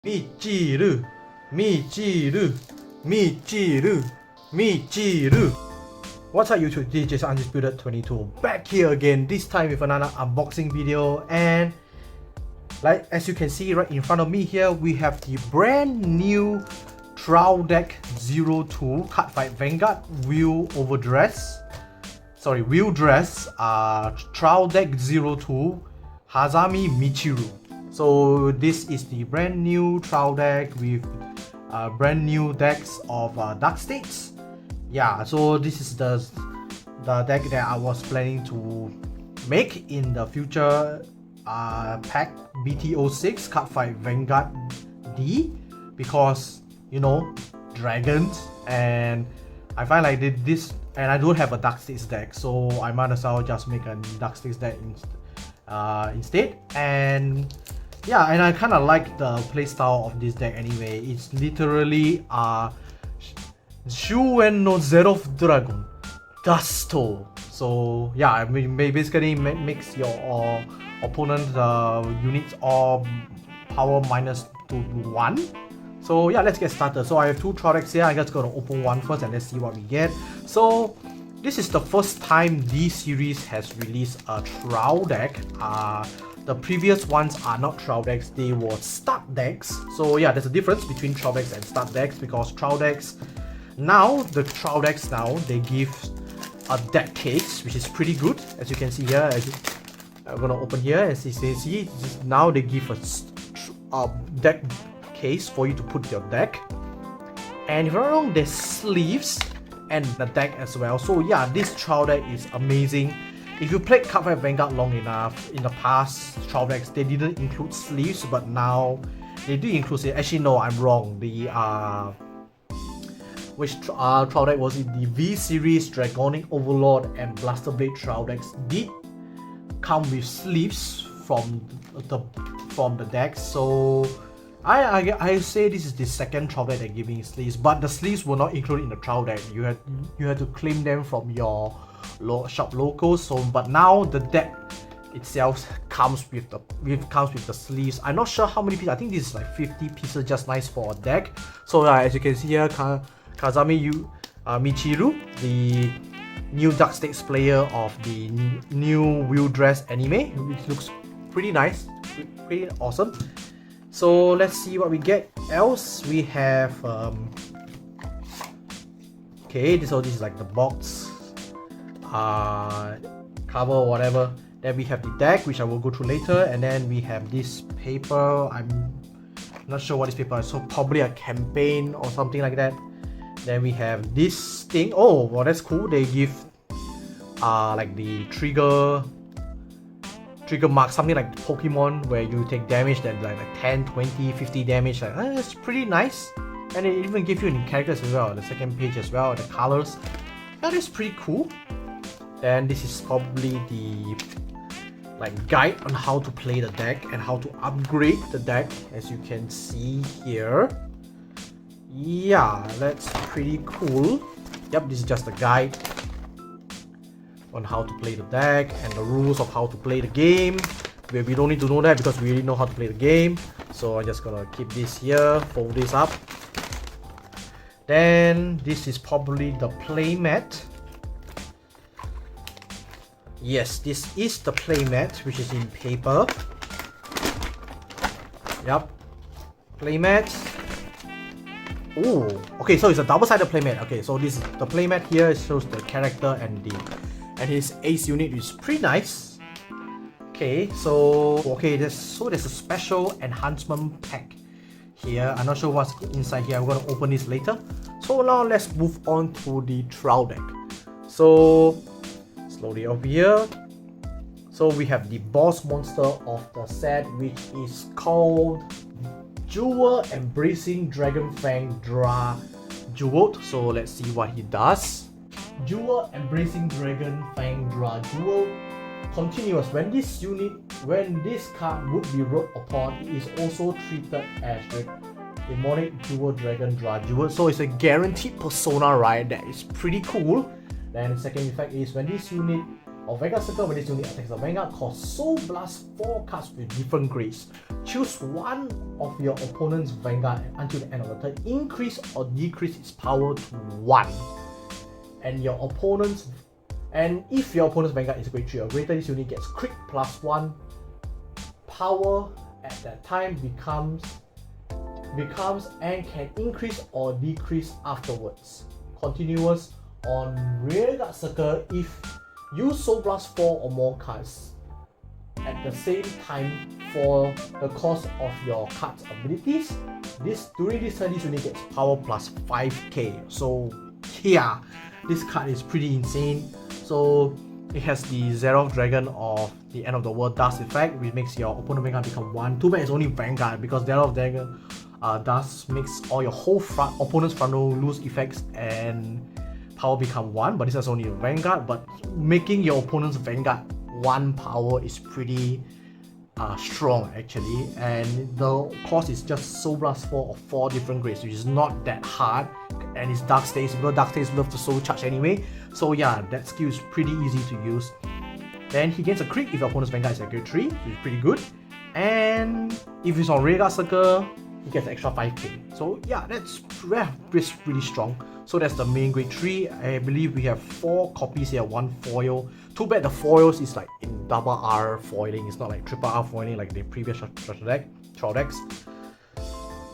Michiru, Michiru, Michiru, Michiru. What's up YouTube, this is Undisputed 22 back here again, this time with another unboxing video. And like as you can see right in front of me here, we have the brand new Trial Deck 02 Cardfight Vanguard wheel dress Trial Deck 02 Hazama Michiru. So this is the brand new trial deck with brand new decks of Dark States. Yeah, so this is the deck that I was planning to make in the future pack BT06 Cardfight Vanguard D, because you know, dragons, and I find like this, and I don't have a Dark States deck, so I might as well just make a Dark States deck instead. And yeah, and I kind of like the playstyle of this deck anyway. It's literally Shuen no Zero Dragon Dusto. So yeah, I mean, basically makes your opponent units all power minus to 1. So yeah, let's get started. So I have two trial decks here. I'm just gonna open one first and let's see what we get. So this is the first time this series has released a trial deck. The previous ones are not trial decks, they were start decks. So yeah, there's a difference between trial decks and start decks, because trial decks now, they give a deck case, which is pretty good. As you can see here, I'm gonna open here, as you can see, now they give a deck case for you to put your deck. And if I'm not wrong, there's sleeves and the deck as well. So yeah, this trial deck is amazing. If you played Cardfight Vanguard long enough, in the past trial decks they didn't include sleeves, but now they do include it. Actually no, I'm wrong. The which trial deck was it? The V series Dragonic Overlord and Blaster Blade trial decks did come with sleeves from the decks. So I say this is the second trial deck they're giving sleeves, but the sleeves were not included in the trial deck. You had to claim them from your shop locals. So but now the deck itself comes with the sleeves. I'm not sure how many pieces. I think this is like 50 pieces, just nice for a deck. So as you can see here, Michiru, the new Dark States player of the new wheel dress anime, which looks pretty nice, pretty awesome. So let's see what we get else. We have okay, this is like the box cover or whatever. Then we have the deck, which I will go through later, and then we have this paper. I'm not sure what this paper is, so probably a campaign or something like that. Then we have this thing. Oh, well, that's cool. They give like the trigger mark, something like Pokemon, where you take damage that like 10, 20, 50 damage. Like, it's pretty nice. And they even give you the characters as well, the second page as well, the colors. That is pretty cool. Then this is probably the like guide on how to play the deck and how to upgrade the deck, as you can see here. Yeah, that's pretty cool. Yep, this is just a guide on how to play the deck and the rules of how to play the game. We don't need to know that because we already know how to play the game. So I'm just gonna keep this here, fold this up. Then this is probably the playmat. Yes, this is the playmat, which is in paper. Yep, playmat. Oh, okay, so it's a double-sided playmat. Okay, so this is the playmat here. It shows the character and his ace unit is pretty nice. Okay, so there's a special enhancement pack here. I'm not sure what's inside here. I'm gonna open this later. So now let's move on to the trial deck. So slowly over here. So we have the boss monster of the set, which is called Jewel Embracing Dragon Fang Dra Jewel. So let's see what he does. Jewel Embracing Dragon Fang Dra Jewel. Continuous. When this card would be wrote upon, it is also treated as the demonic Jewel Dragon Dra Jewel. So it's a guaranteed persona, right? That is pretty cool. Then the second effect is when this unit of Vanguard Circle, when this unit attacks the Vanguard, cause Soul Blast 4 cards with different grades. Choose one of your opponent's Vanguard and until the end of the turn, increase or decrease its power to 1. And if your opponent's Vanguard is grade 3 or greater, this unit gets crit plus 1. Power at that time becomes and can increase or decrease afterwards. Continuous on Rearguard Circle if you Soul Blast 4 or more cards at the same time for the cost of your card's abilities. During this turn, this unit gets power plus 5k. So yeah, this card is pretty insane. So it has the Xerath Dragon of the End of the World Dust effect, which makes your opponent Vanguard become 1. Too bad it's only Vanguard, because Xerath Dragon Dust makes all your whole opponent's front row lose effects and power become 1, but this is only a Vanguard. But making your opponent's Vanguard 1 power is pretty strong actually, and the cost is just Soul Blast 4 of 4 different grades, which is not that hard, and it's Dark Stays, because Dark Stays love to Soul Charge anyway. So yeah, that skill is pretty easy to use. Then he gains a crit if your opponent's Vanguard is at grade 3, which is pretty good, and if he's on Rearguard Circle, he gets extra 5k. So yeah, that's really strong. So that's the main grade 3. I believe we have 4 copies here, 1 foil. Too bad the foils is like in double R foiling, it's not like triple R foiling like the previous trial decks.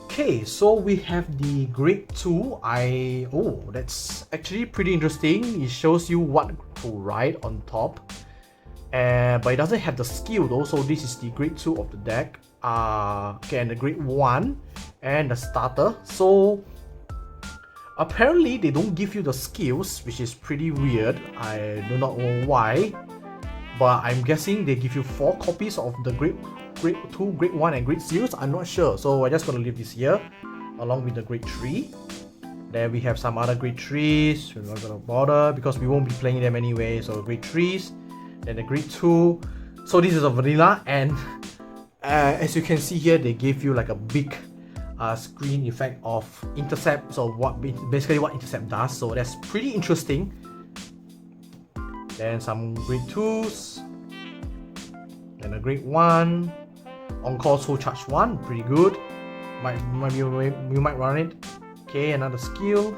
Okay, so we have the grade 2. That's actually pretty interesting. It shows you what to write on top. But it doesn't have the skill though, so this is the grade 2 of the deck. Okay, and the grade 1 and the starter. So apparently they don't give you the skills, which is pretty weird. I do not know why, but I'm guessing they give you 4 copies of the grade 2, grade 1 and grade 0. I'm not sure, so I'm just gonna leave this here along with the grade 3. Then we have some other grade 3s. We're not gonna bother because we won't be playing them anyway. So grade 3s, then the grade 2. So this is a vanilla, and as you can see here, they gave you like a big screen effect of intercept. So basically what intercept does. So that's pretty interesting. Then some grade 2s, then a grade 1. On-call Soul Charge 1, pretty good. You might run it. Okay, another skill.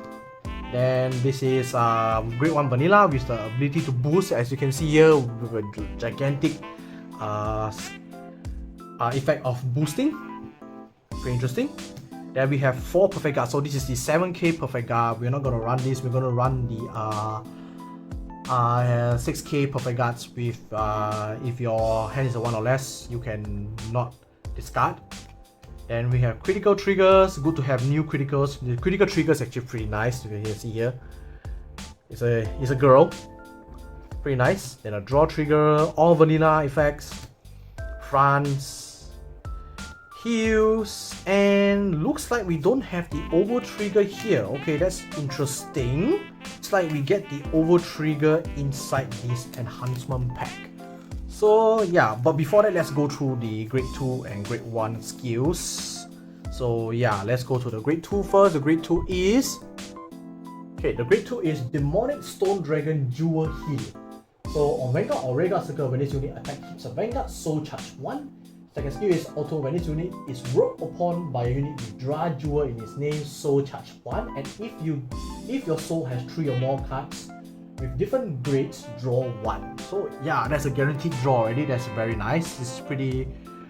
Then this is grade 1 vanilla with the ability to boost, as you can see here, with a gigantic effect of boosting. Pretty interesting. Then we have 4 perfect guards. So this is the 7k perfect guard. We're not gonna run this. We're gonna run the 6k perfect guards with if your hand is a 1 or less, you can not discard. Then we have critical triggers. Good to have new criticals. The critical trigger is actually pretty nice. You can see here. It's a girl. Pretty nice. Then a draw trigger. All vanilla effects. France. Heals. And looks like we don't have the over trigger here. Okay, that's interesting. It's like we get the over trigger inside this enhancement pack. So yeah, but before that, let's go through the grade 2 and grade 1 skills. So yeah, let's go to the grade 2 first. The grade 2 is... Okay, the grade 2 is Demonic Stone Dragon Jewel Heal. So on Vanguard or Rearguard Circle, when this unit attack hits a Vanguard, Soul Charge 1. Second skill is auto when this unit is rolled upon by a unit with Dra Jewel in its name, Soul Charge 1. And if your soul has 3 or more cards with different grades, draw 1. So yeah, that's a guaranteed draw already. That's very nice. This is pretty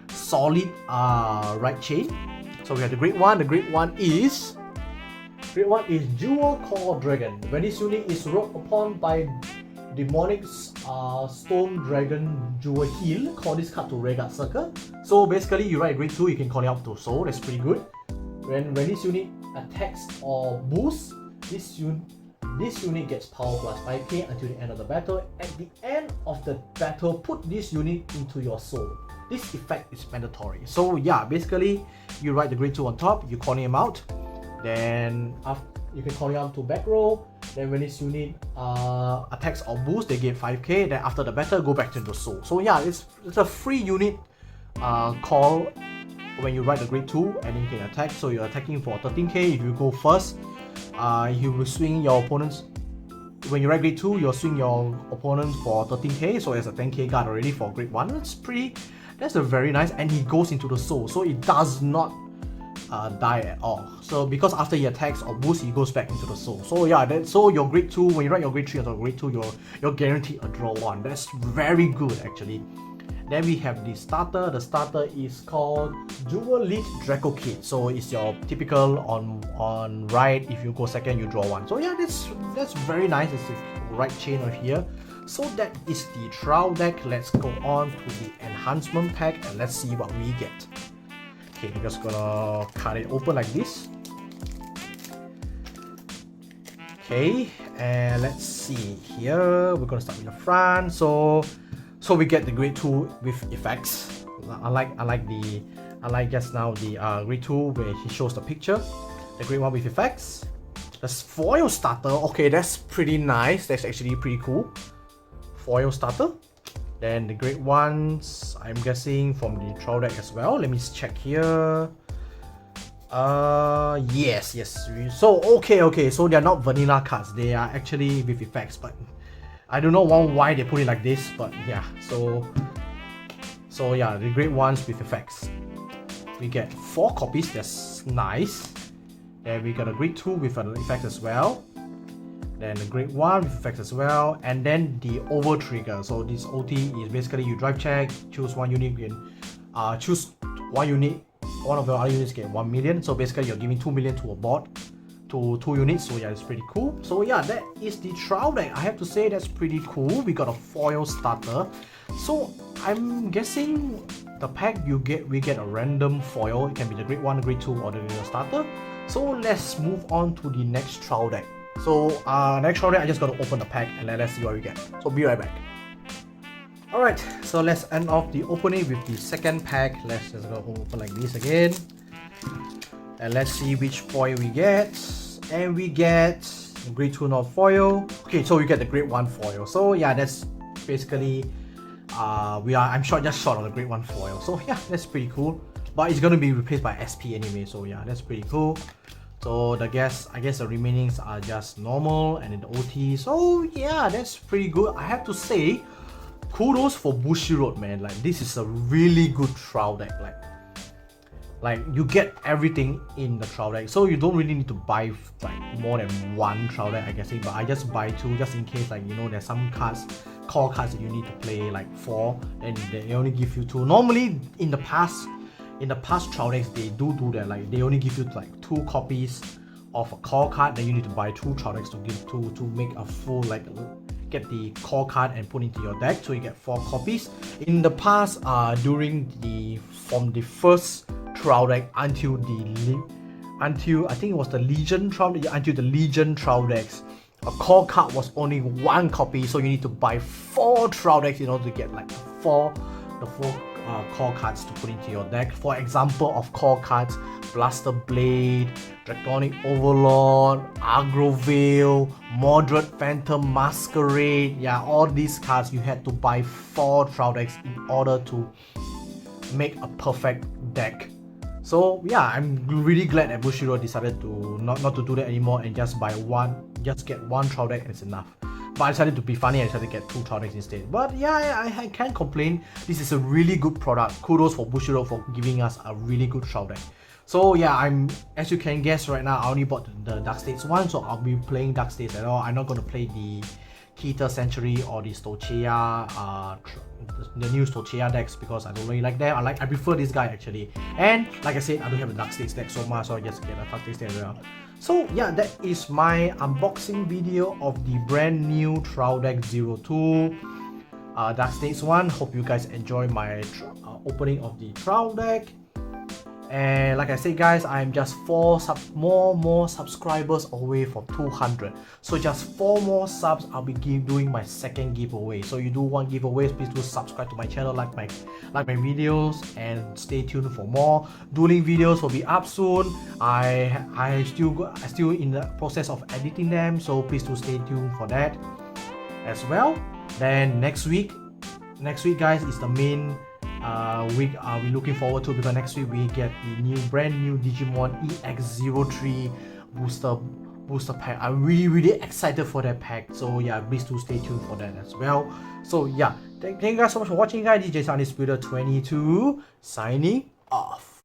solid right chain. So we have the grade 1. The grade 1 is Jewel Core Dragon. When this unit is rolled upon by Demonic Stone Dragon Jewel Heal, call this card to Rearguard Circle. So basically you write grade 2, you can call it up to soul. That's pretty good. When this unit attacks or boosts, this unit gets power plus 5k until the end of the battle. At the end of the battle, put this unit into your soul. This effect is mandatory. So yeah, basically you write the grade 2 on top, you call him out. Then you can call him out to back row. Then when this unit attacks or boosts, they get 5k. Then after the battle, go back to the soul. So yeah, it's a free unit call when you write the grade 2, and you can attack. So you're attacking for 13k. If you go first, you will swing your opponent's when you ride grade 2, you'll swing your opponent for 13k, so it's a 10k guard already for grade 1. That's a very nice, and he goes into the soul, so it does not die at all. So because after he attacks or boosts, he goes back into the soul. So yeah, so your grade 2, when you ride your grade 3 or grade 2, you're guaranteed a draw 1. That's very good actually. Then we have the starter. The starter is called Dual Lead Draco Kid. So it's your typical on ride. If you go second, you draw 1. So yeah, that's very nice. It's the right chain over here. So that is the trial deck. Let's go on to the enhancement pack and let's see what we get. Okay, we're just gonna cut it open like this. Okay, and let's see here. We're gonna start with the front. So we get the grade 2 with effects. I like just now the grade 2 where he shows the picture. The grade 1 with effects. The foil starter. Okay, that's pretty nice. That's actually pretty cool. Foil starter. Then the grade 1s, I'm guessing from the trial deck as well. Let me check here. Yes. So okay. So they're not vanilla cards. They are actually with effects, but I don't know why they put it like this, but yeah. So yeah, the grade 1s with effects. We get 4 copies. That's nice. Then we got a grade 2 with an effect as well. Then the grade 1 with effects as well, and then the over trigger. So this OT is basically you drive check, choose one unit, choose one unit, one of the other units get 1 million. So basically you're giving 2 million to a bot, to 2 units. So yeah, it's pretty cool. So yeah, that is the trial deck. I have to say that's pretty cool. We got a foil starter. So I'm guessing the pack we get a random foil. It can be the grade 1, grade 2, or the starter. So let's move on to the next trial deck. So next trial deck, I just gotta open the pack and let's see what we get. So be right back. Alright, so let's end off the opening with the second pack. Let's just go open like this again. And let's see which foil we get. And we get grade 2 not foil. Okay, so we get the grade 1 foil. So yeah, that's basically I'm just short on the grade 1 foil. So yeah, that's pretty cool. But it's gonna be replaced by SP anyway. So yeah, that's pretty cool. So I guess the remainings are just normal and then the OT. So yeah, that's pretty good. I have to say, kudos for Bushiroad, man. Like this is a really good trial deck. Like you get everything in the trial deck. So you don't really need to buy like more than 1 trial deck, I guess. But I just buy 2 just in case, like, you know, there's some cards, core cards that you need to play like 4, and they only give you 2. Normally in the past trial decks, they do that. Like they only give you like 2 copies of a core card, then you need to buy 2 trial decks to make a full, like, get the core card and put into your deck, so you get 4 copies. In the past, from the first trial deck until I think it was the Legion trial, until the Legion trial decks, a core card was only 1 copy, so you need to buy 4 trial decks in order to get like the 4 core cards to put into your deck. For example of core cards, Blaster Blade, Draconic Overlord, Aggro Veil, Moderate Phantom Masquerade. Yeah, all these cards you had to buy 4 trial decks in order to make a perfect deck. So yeah, I'm really glad that Bushiroad decided to not to do that anymore and just get 1 trial deck and it's enough. But I decided to be funny, I decided to get 2 trial decks instead. But yeah, I can't complain. This is a really good product. Kudos for Bushiroad for giving us a really good trial deck. So yeah, as you can guess right now, I only bought the Dark States one, so I'll be playing Dark States at all. I'm not going to play the Keter Century or the Stochea, the new Stochea decks, because I don't really like them. I prefer this guy actually. And like I said, I don't have a Dark States deck so much, so I just get a Dark States deck as well. So yeah, that is my unboxing video of the brand new Trial Deck 02 Dark States 1. Hope you guys enjoy my opening of the Trial Deck. And like I said guys, I'm just 4 more subscribers away from 200. So just 4 more subs, I'll be doing my second giveaway. So you do want giveaways, please do subscribe to my channel, like my videos, and stay tuned for more. Dueling videos will be up soon. I still in the process of editing them, so please do stay tuned for that as well. Then next week guys is the main week we're looking forward to, because next week we get the brand new Digimon EX03 booster pack. I'm really excited for that pack. So yeah, please do stay tuned for that as well. So yeah, thank you guys so much for watching, guys. DJ Sunny Speeder 22 signing off.